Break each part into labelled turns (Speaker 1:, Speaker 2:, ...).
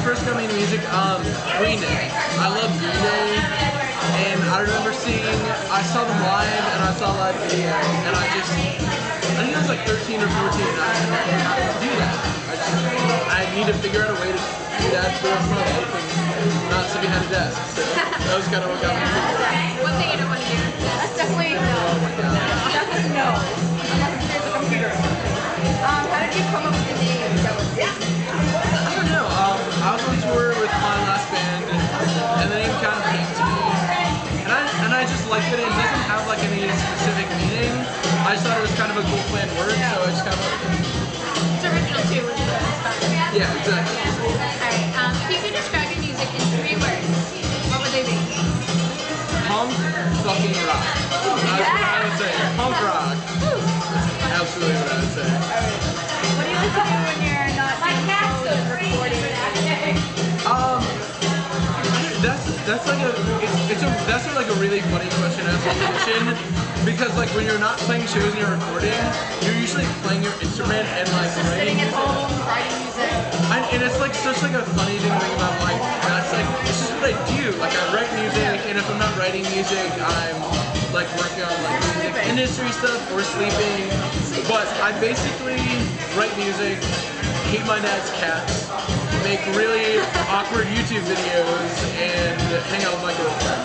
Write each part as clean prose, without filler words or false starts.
Speaker 1: first got me into music, Green Day. I love Green Day, and I remember I saw them live, and I saw a live video, and I think I was like 13 or 14, and I didn't know how to do that. I need to figure out a way to do that for the rest of my life, and not sit behind a desk. So that was kind of what got me into it.
Speaker 2: One thing you don't want to do.
Speaker 3: That's definitely no.
Speaker 1: Oh my god.
Speaker 3: Definitely no. Unless there's a computer. How did you come up with the name Jealousy?
Speaker 1: I don't know. I was on tour with my last band, and the name kind of came to me, and I just liked it. It doesn't have like any specific meaning. I just thought it was kind of a cool planned word, so I just kind of liked it.
Speaker 2: It's original too, which is what it's about.
Speaker 1: Yeah, exactly.
Speaker 2: Alright, if you could describe your music in 3 words, what would they be?
Speaker 1: Punk fucking rock. That's what I would say. Punk rock. That's absolutely what I would say.
Speaker 3: What do you like to do when you're not recording?
Speaker 1: That's like a really funny question as a musician, because like when you're not playing shows and you're recording, you're usually playing your instrument and like
Speaker 3: Sitting
Speaker 1: writing
Speaker 3: at home, writing music.
Speaker 1: and it's like such like a funny thing to think about. Like that's like this is what I do. Like I write music, and if I'm not writing music, I'm like working on like music industry stuff or sleeping. But I basically write music, hate my dad's cats, make really awkward YouTube videos, and hang out with my girlfriend.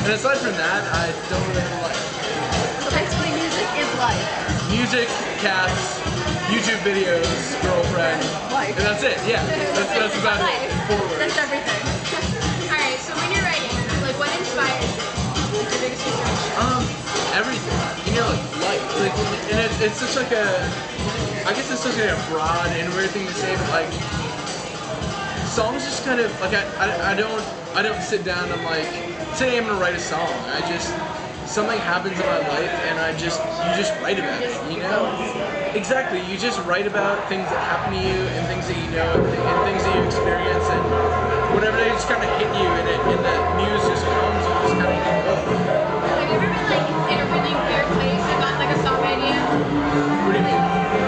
Speaker 1: And aside from that, I don't really have a life.
Speaker 3: So basically music is life.
Speaker 1: Music, cats, YouTube videos, girlfriend,
Speaker 3: Life.
Speaker 1: and that's it. Yeah, that's about it. 4 words.
Speaker 3: That's everything.
Speaker 2: Alright, so when you're writing, like what inspires you? What's your biggest inspiration?
Speaker 1: Everything. You know, like life. Like, and it's such like I guess it's such like a broad and weird thing to say, but like songs just kind of like I don't sit down and like say I'm gonna write a song. Something happens in my life and you just write about it, you know? Exactly, you just write about things that happen to you and things that you know and things that you experience, and whatever they just kind of hit you and that muse just comes and just kind of go.
Speaker 2: Have you ever been like in a really weird place and got like a song idea?
Speaker 1: What do you mean?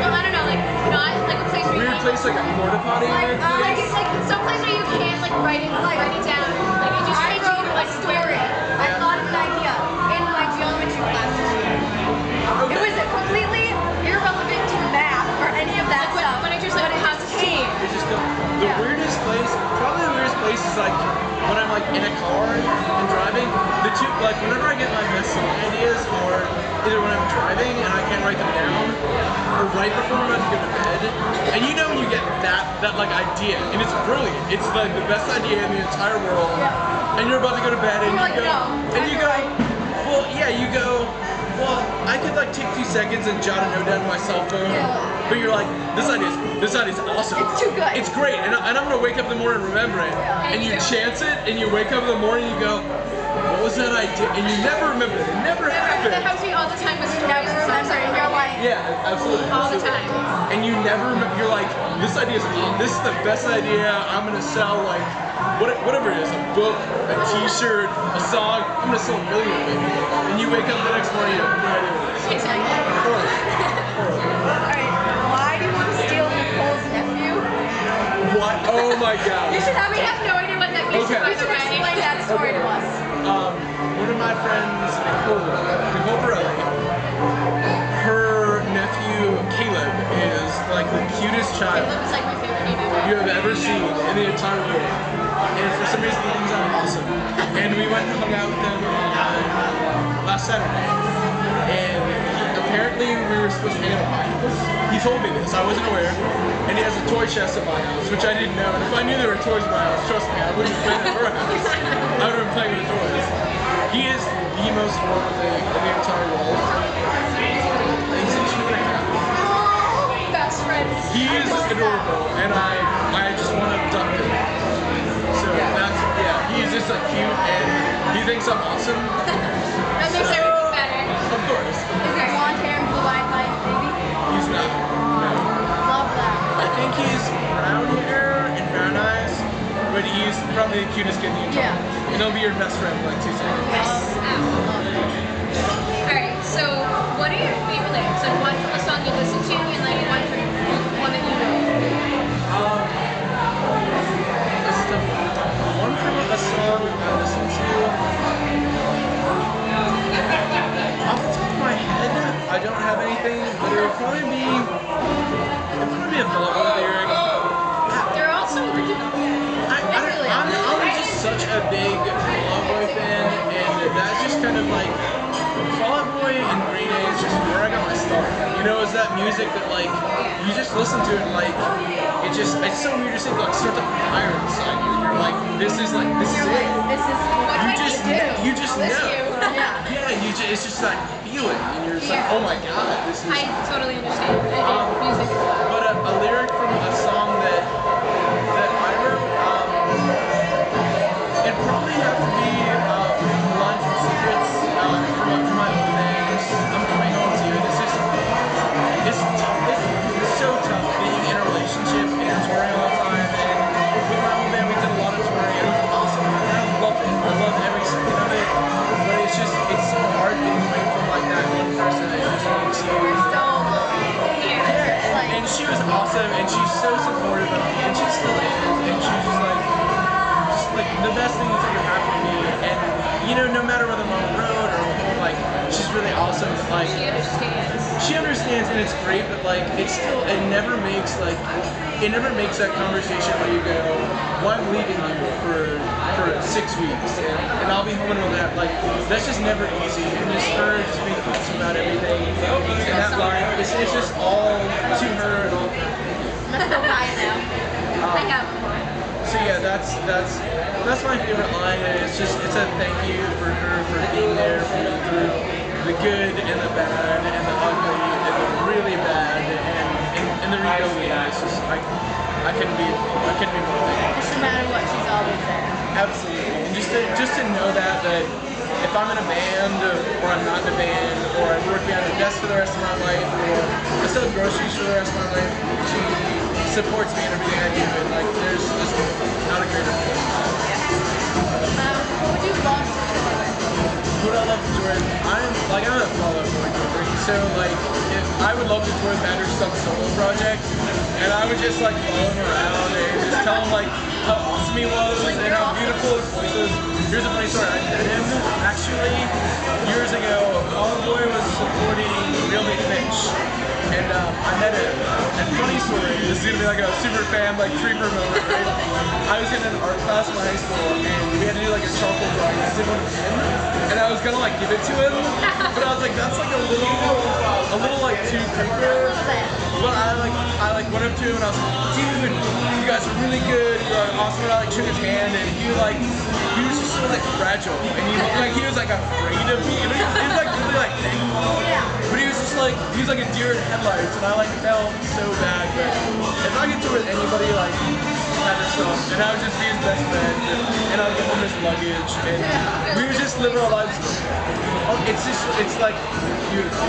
Speaker 2: Well, I don't know, like not like a place where you
Speaker 1: Weird place like a porta potty?
Speaker 2: like some place where you can't like write it down. Like it just hits you like
Speaker 3: story. I thought of an idea in my geometry class this year. It was completely irrelevant to math or any of that stuff.
Speaker 2: But it just like has a
Speaker 3: came.
Speaker 1: It just goes. The weirdest place, probably the weirdest place is like when I'm like in a car and driving. Like whenever I get my best song ideas, or either when I'm driving and I can't write them down, or right before I'm about to go to bed. And you know when you get that like idea, and it's brilliant. It's like the best idea in the entire world. And you're about to go to bed, and you go, well, I could like take 2 seconds and jot a note down to my cell phone, but you're like, this idea's awesome.
Speaker 3: It's too good.
Speaker 1: It's great, and I'm gonna wake up in the morning and remember it. And you chance it, and you wake up in the morning and you go, what was that idea? And you never remember it. It never happened.
Speaker 2: That happens to me all the time with stories and stuff.
Speaker 3: in your life.
Speaker 1: Yeah, absolutely.
Speaker 2: All the time.
Speaker 1: And you never remember. You're like, this is the best idea. I'm gonna sell like whatever it is, a book, a T-shirt, a song. I'm gonna sell a million of it. And you wake up the next morning, you have no idea what it is.
Speaker 2: Exactly.
Speaker 3: Alright, why do you want to steal Nicole's nephew?
Speaker 1: What? Oh my God.
Speaker 3: You should have
Speaker 2: We have no idea what that means,
Speaker 1: Okay.
Speaker 2: by
Speaker 3: You
Speaker 2: the
Speaker 3: should
Speaker 2: way.
Speaker 3: explain that story to us.
Speaker 1: One of my friends, Nicole Borelli, her nephew Caleb is like the cutest child
Speaker 2: Caleb is like my favorite name ever.
Speaker 1: you have ever seen in the entire world. And for some reason, he thinks I'm awesome. And we went and hung out with him last Saturday. And apparently we were supposed to hang out at my house. He told me this, I wasn't aware. And he has a toy chest at my house, which I didn't know. And if I knew there were toys at my house, trust me, I wouldn't have been at her house. I would have been playing with toys. He is the most adorable thing in the entire world. He's a 2.5.
Speaker 2: Best friends.
Speaker 1: He is adorable, and I just want to abduct him. So he's just like cute, and he thinks I'm awesome.
Speaker 2: That makes everything better.
Speaker 1: Of course.
Speaker 3: Is he blonde hair and blue-eyed like baby?
Speaker 1: He's not. No.
Speaker 3: Love that.
Speaker 1: I think he's brown hair and brown eyes, but he's probably the cutest kid in the entire world. And he'll be your best friend in like 2 seconds.
Speaker 2: Alright, so what are your favorite lyrics? Like one from a song you listen to and like one from one that you know?
Speaker 1: A don't have anything, but it would probably be a Fall Out Boy lyric.
Speaker 2: They're all so original.
Speaker 1: I'm just such a big Fall Out Boy fan, and that's just kind of like Fall Out Boy and Green Day is just where I got my start. You know, it's that music that like you just listen to it and like it's so weird to say, but like starts a fire inside you, and you're like, this is it.
Speaker 3: This is what
Speaker 1: You just
Speaker 3: Bless
Speaker 1: know.
Speaker 3: you. Yeah.
Speaker 1: It's just like feel it, and you're just like, oh my god, this is.
Speaker 2: I totally understand. Music is loud.
Speaker 1: But a lyric from a song that I wrote, it'd probably have to be Line from Secrets from my old names. I'm coming home to you. It's so tough being in a relationship and touring all the time. And with my old band, we did a lot of touring. It was awesome. I loved it. I loved every second of it. But it's so hard being away from like that one person that just makes you. And she was awesome, and she's so supportive of me, and she still is, and she's just like the best thing that's ever happened to me. And you know, no matter whether I'm on the road or home, like she's really awesome. Like she understands, and it's great. But like it never makes that conversation where you go, well, I'm leaving you for 6 weeks, and I'll be home and all that. Like that's just never easy. And just her just being awesome about everything, and that line, it's just all to her and all.
Speaker 3: That's so high now.
Speaker 2: I have.
Speaker 1: So yeah, that's my favorite line, and it's a thank you for her for being there for me through the good and the bad and the ugly and the really bad and the rebuilding. It's just I couldn't be more thankful.
Speaker 3: Just no matter what, she's always there.
Speaker 1: Absolutely, and just to know that if I'm in a band or I'm not in a band or I work behind a desk for the rest of my life or I sell groceries for the rest of my life, she supports me in everything I do, and like there's just not a greater feeling.
Speaker 3: What would you love to tour with?
Speaker 1: Who would I love to tour with? I'm a Fall Out Boy tour, so like if I would love to tour with Andrew's some solo project, and I would just like follow him around and just tell him like how awesome he was and how beautiful his voice was. Here's a funny story. I met him actually years ago. Fall Out Boy was supporting Real Big Fish. And I met him, and funny story, this is gonna be like a super fan, like creeper moment, right? I was in an art class in high school, and we had to do like a charcoal drawing. I did one of him, and I was gonna like give it to him, but I was like, that's like a little like too creeper. But I went up to him and I was like, dude, you guys are really good. You're awesome. And I like shook his hand, and he was just so like fragile, and he was like afraid of me. And he was like really like thankful, but he was just like a deer in headlights, and I like felt so bad. But if I could tour with anybody like kind of stuff, and I would just be his best friend, and I'd give him his luggage, and we would just live our lives. It's like beautiful.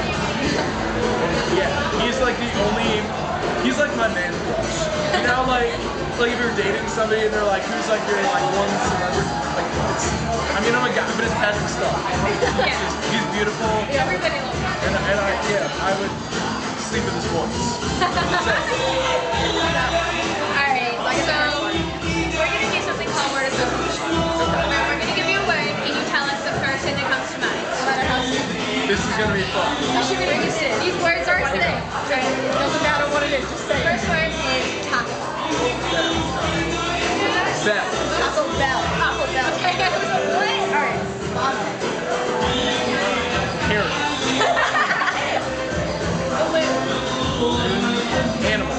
Speaker 1: Yeah, he's like he's like my man crush. You know, like if you're dating somebody and they're like, who's like your like one celebrity? Like I'm a guy, but it's Patrick Star. He's beautiful.
Speaker 2: Everybody loves him.
Speaker 1: And I would sleep with his voice.
Speaker 2: Alright, so we're gonna do something called word association. Where we're gonna give you a word and you tell us the first thing that comes to mind. No matter how stupid.
Speaker 1: This is gonna be fun.
Speaker 2: You should be interested. These words are
Speaker 3: First thing. Doesn't matter what it is, just say it.
Speaker 2: First word is taco.
Speaker 1: Beth.
Speaker 3: Taco Bell. Taco Bell.
Speaker 2: Okay, I was like, what?
Speaker 3: Alright. Awesome.
Speaker 1: Carrot. Animal.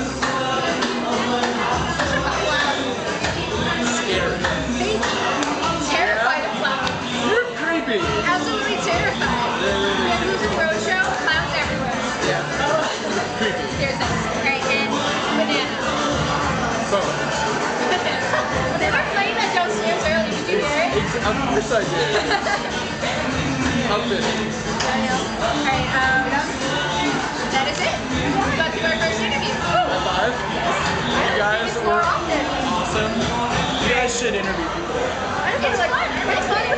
Speaker 1: Scary.
Speaker 2: Terrified of clowns.
Speaker 1: You're creepy.
Speaker 2: Absolutely terrified. Bamboozle Roadshow, clowns everywhere.
Speaker 1: Yeah. Creepy.
Speaker 2: Here's this. Alright, and banana.
Speaker 1: Both.
Speaker 2: Never played that downstairs early. Did you hear it?
Speaker 1: Of course I did. I'm finished.
Speaker 2: Alright, that is it. We got through our first interview.
Speaker 1: High five. You guys were awesome. You guys should interview people.
Speaker 3: I think it's like